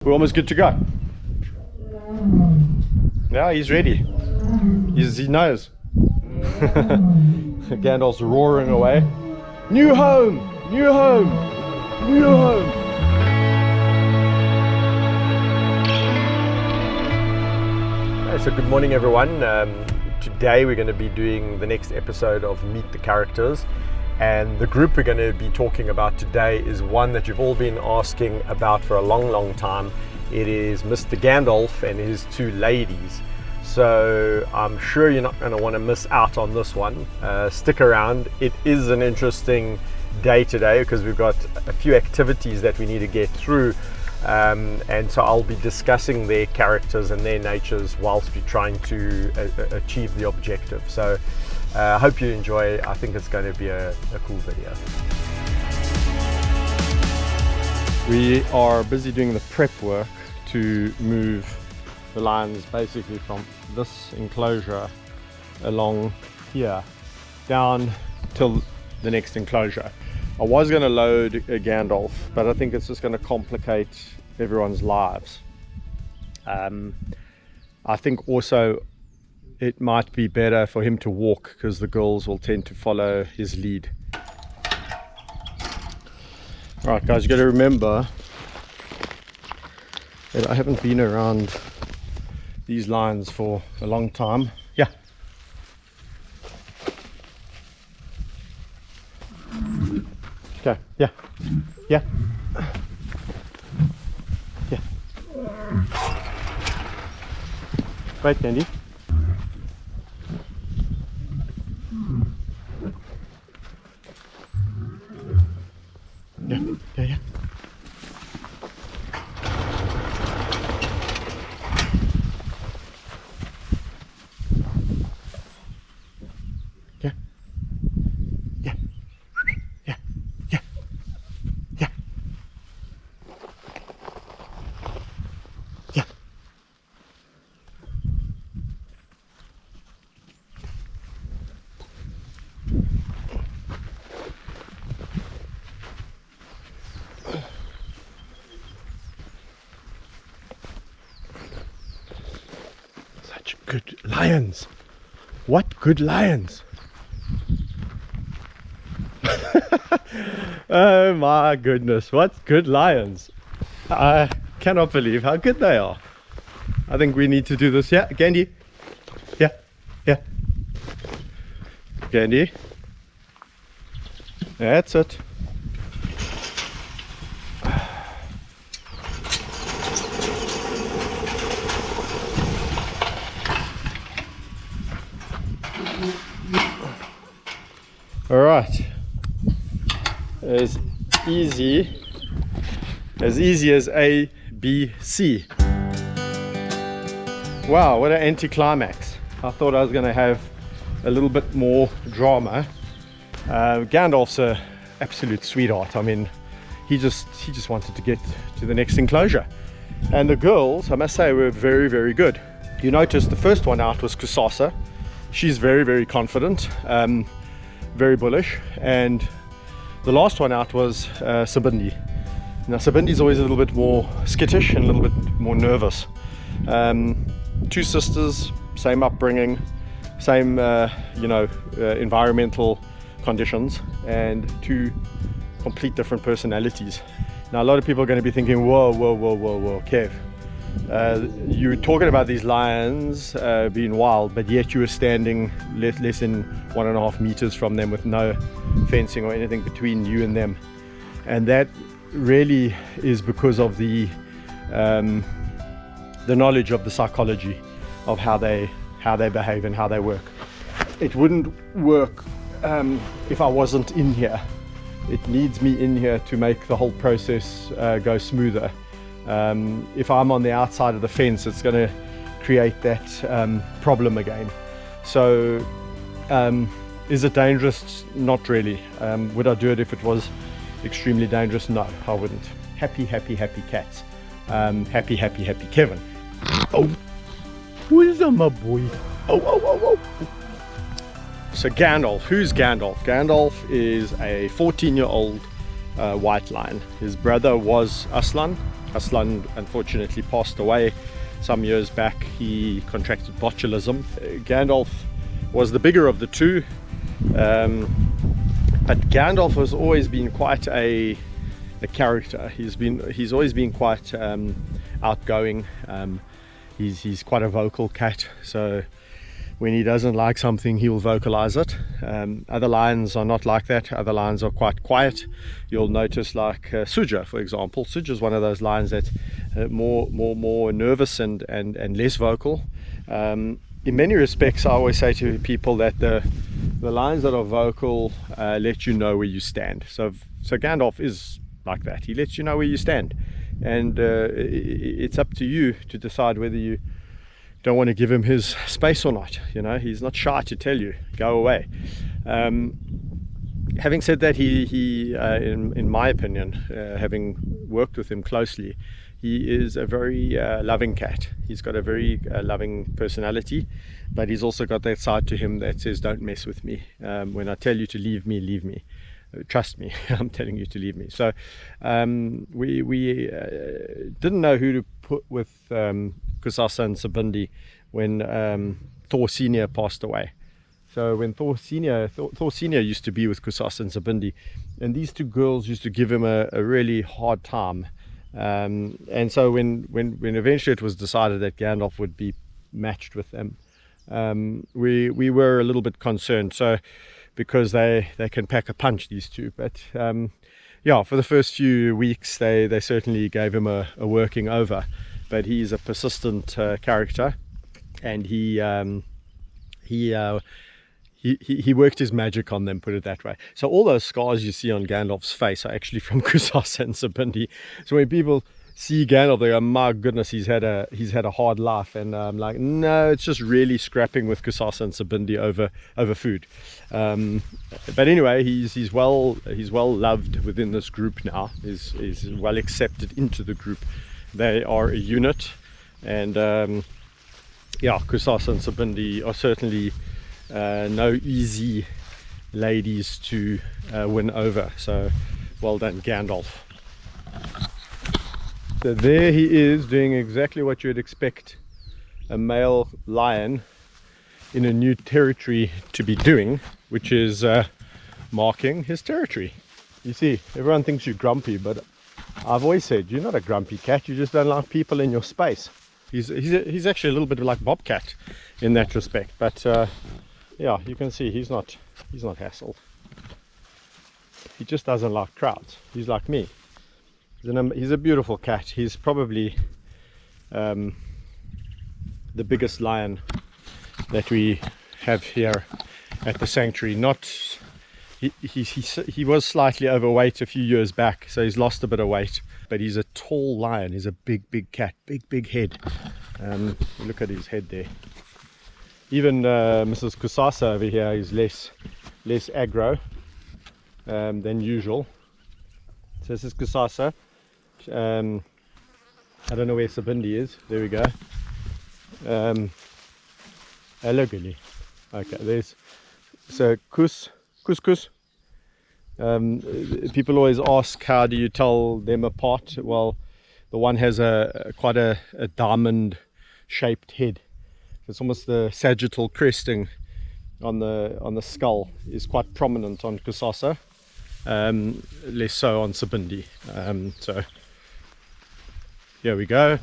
We're almost good to go. Yeah, he's ready. He knows. Gandalf's roaring away. New home! New home! New home! Okay, so good morning everyone. Today we're going to be doing the next episode of Meet the Characters. And the group we're going to be talking about today is one that you've all been asking about for a long time. It is Mr. Gandalf and his two ladies. So I'm sure you're not going to want to miss out on this one. Stick around. It is an interesting day today because we've got a few activities that we need to get through. And so I'll be discussing their characters and their natures whilst we're trying to achieve the objective. So I hope you enjoy. I think it's going to be a cool video. We are busy doing the prep work to move the lions basically from this enclosure along here down till the next enclosure. I was going to load a Gandalf, but I think it's just going to complicate everyone's lives. I think also it might be better for him to walk because the girls will tend to follow his lead. Alright guys, you got to remember that I haven't been around these lions for a long time. Yeah. Okay, yeah. Yeah. Yeah. Right, Candy. Yeah, yeah, yeah. Yeah. Yeah. Yeah. Yeah. Yeah. Yeah. Such good lions. What good lions. Oh my goodness, what good lions. I cannot believe how good they are. I think we need to do this. Yeah, Gandhi. Yeah, yeah. Gandhi. That's it. All right, as easy as A, B, C. Wow, what an anticlimax. I thought I was going to have a little bit more drama. Gandalf's an absolute sweetheart. I mean, he just wanted to get to the next enclosure. And the girls, I must say, were very good. You notice the first one out was Cussasa. She's very confident. Very bullish, and the last one out was Sibindie. Now Sibindie's always a little bit more skittish and a little bit more nervous. Two sisters, same upbringing, same environmental conditions, and two complete different personalities. Now a lot of people are going to be thinking, whoa Kev, you're talking about these lions being wild, but yet you were standing less than 1.5 meters from them with no fencing or anything between you and them. And that really is because of the knowledge of the psychology of how they behave and how they work. It wouldn't work if I wasn't in here. It needs me in here to make the whole process go smoother. If I'm on the outside of the fence, it's going to create that problem again. So is it dangerous? Not really. Would I do it if it was extremely dangerous? No, I wouldn't. Happy cats. Happy Kevin. Oh, where's my boy? Oh. So Gandalf, who's Gandalf? Gandalf is a 14-year-old white lion. His brother was Aslan, Aslan unfortunately passed away some years back. He contracted botulism. Gandalf was the bigger of the two, but Gandalf has always been quite a character. He's always been quite outgoing. He's quite a vocal cat, so when he doesn't like something, he will vocalize it. Other lions are not like that. Other lions are quite quiet. You'll notice, like Suja, for example. Suja is one of those lions that's more nervous and less vocal. In many respects, I always say to people that the lions that are vocal let you know where you stand. So Gandalf is like that. He lets you know where you stand, and it's up to you to decide whether you don't want to give him his space or not. You know, he's not shy to tell you, go away. Having said that, he in my opinion, having worked with him closely, he is a very loving cat. He's got a very loving personality, but he's also got that side to him that says, don't mess with me. When I tell you to leave me, leave me. Trust me, I'm telling you to leave me. So we didn't know who to put with Cussasa and Sibindie when Thor Senior passed away. So when Thor Senior used to be with Cussasa and Sibindie, and these two girls used to give him a really hard time. And so when eventually it was decided that Gandalf would be matched with them, we were a little bit concerned. So because they can pack a punch, these two. But yeah, for the first few weeks they certainly gave him a working over. But he's a persistent character, and he worked his magic on them, put it that way. So all those scars you see on Gandalf's face are actually from Cussasa and Sibindie. So when people see Gandalf, they go, my goodness, he's had a hard life. And I'm like, no, it's just really scrapping with Cussasa and Sibindie over food. But anyway, he's well loved within this group now. He's well accepted into the group. They are a unit, and yeah, Cussasa and Sibindie are certainly no easy ladies to win over. So well done, Gandalf. So there he is, doing exactly what you'd expect a male lion in a new territory to be doing, which is marking his territory. You see, everyone thinks you're grumpy, but I've always said you're not a grumpy cat, you just don't like people in your space. He's actually a little bit like Bobcat in that respect, but yeah, you can see he's not hassled. He just doesn't like crowds. He's like me. He's a beautiful cat. He's probably the biggest lion that we have here at the sanctuary. He was slightly overweight a few years back, so he's lost a bit of weight, but he's a tall lion. He's a big cat, big head. Look at his head there. Even Mrs. Cussasa over here is less aggro than usual. So this is Cussasa. I don't know where Sibindie is. There we go. Hello, Gilly. Okay, there's so Kus. People always ask, how do you tell them apart? Well, the one has quite a diamond shaped head. It's almost the sagittal cresting on the skull is quite prominent on Cussasa, less so on Sibindie. So here we go.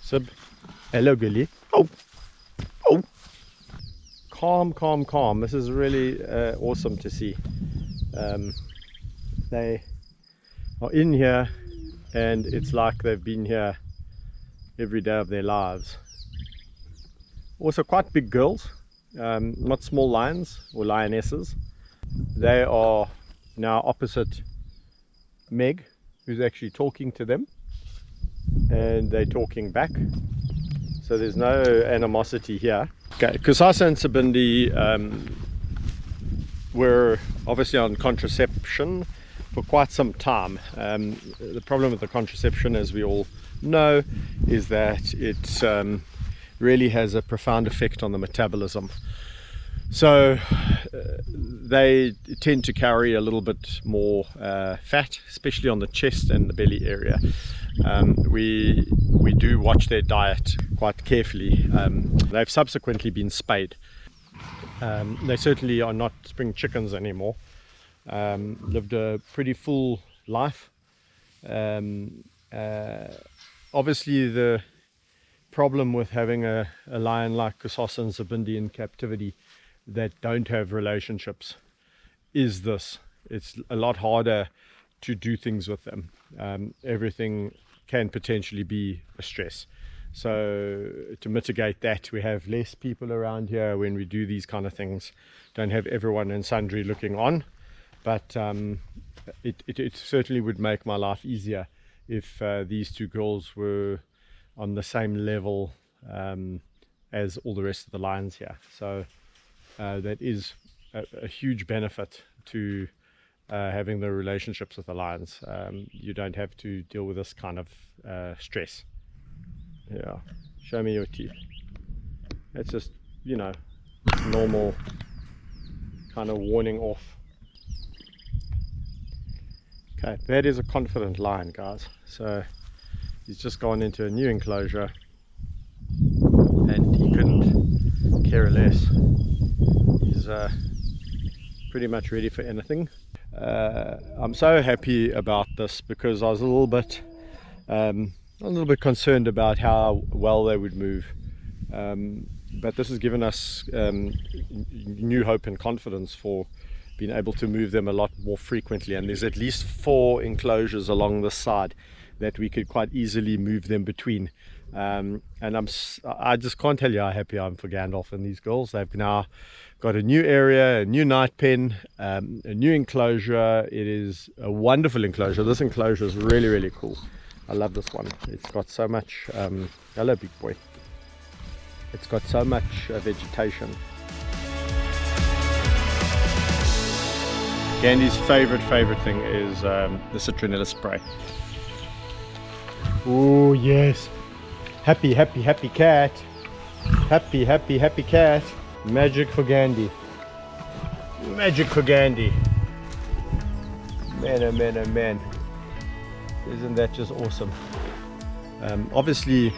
Sib, hello Gilly. Oh. Calm. This is really awesome to see. They are in here, and it's like they've been here every day of their lives. Also quite big girls, not small lions or lionesses. They are now opposite Meg, who's actually talking to them, and they're talking back. So there's no animosity here. Okay, Cussasa and Sibindie were obviously on contraception for quite some time. The problem with the contraception, as we all know, is that it really has a profound effect on the metabolism. So they tend to carry a little bit more fat, especially on the chest and the belly area. We do watch their diet quite carefully. They've subsequently been spayed. They certainly are not spring chickens anymore. Lived a pretty full life. Obviously the problem with having a lion like Cussasa and Sibindie in captivity that don't have relationships is this: it's a lot harder to do things with them. Everything can potentially be a stress. So to mitigate that, we have less people around here when we do these kind of things. Don't have everyone and sundry looking on, but it certainly would make my life easier if these two girls were on the same level as all the rest of the lions here. So that is a huge benefit to having the relationships with the lions. You don't have to deal with this kind of stress. Yeah, show me your teeth. It's just, you know, normal kind of warning off. Okay, that is a confident lion, guys. So he's just gone into a new enclosure and he couldn't care less. He's pretty much ready for anything. I'm so happy about this because I was a little bit concerned about how well they would move, but this has given us new hope and confidence for being able to move them a lot more frequently. And there's at least 4 enclosures along the side that we could quite easily move them between. And I just can't tell you how happy I am for Gandalf and these girls. They've now got a new area, a new night pen, a new enclosure. It is a wonderful enclosure. This enclosure is really, really cool. I love this one. It's got so much, hello big boy. It's got so much vegetation. Gandhi's favorite thing is the citronella spray. Oh yes, happy cat. Happy cat. Magic for Gandhi. Magic for Gandhi. Man, oh man, oh man. Isn't that just awesome? Obviously,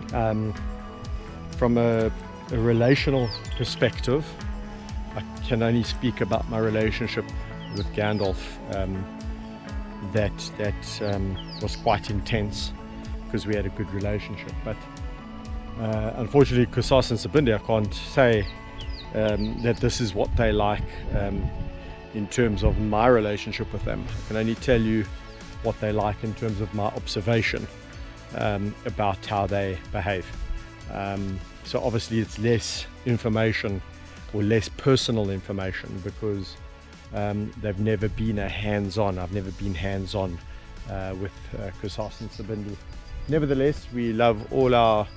from a relational perspective, I can only speak about my relationship with Gandalf. That was quite intense because we had a good relationship. But unfortunately, Cussasa and Sibindie, I can't say that this is what they like in terms of my relationship with them. I can only tell you what they like in terms of my observation about how they behave. So obviously it's less information or less personal information because they've never been hands-on. I've never been hands-on with Cussasa and Sibindie. Nevertheless, we love all our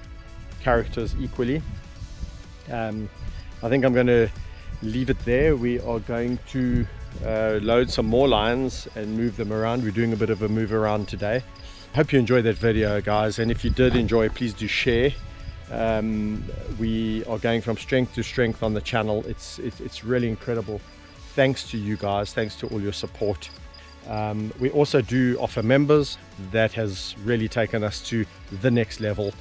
characters equally. I think I'm going to leave it there. We are going to load some more lions and move them around. We're doing a bit of a move around today. Hope you enjoyed that video, guys, and if you did enjoy, please do share. We are going from strength to strength on the channel. It's really incredible. Thanks to you guys, thanks to all your support. We also do offer members. That has really taken us to the next level.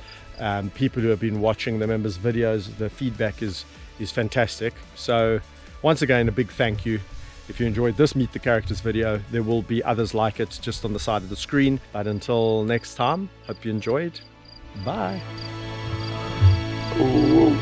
People who have been watching the members videos, the feedback is fantastic. So once again, a big thank you. If you enjoyed this Meet the Characters video, there will be others like it just on the side of the screen. But until next time, hope you enjoyed. Bye. Ooh.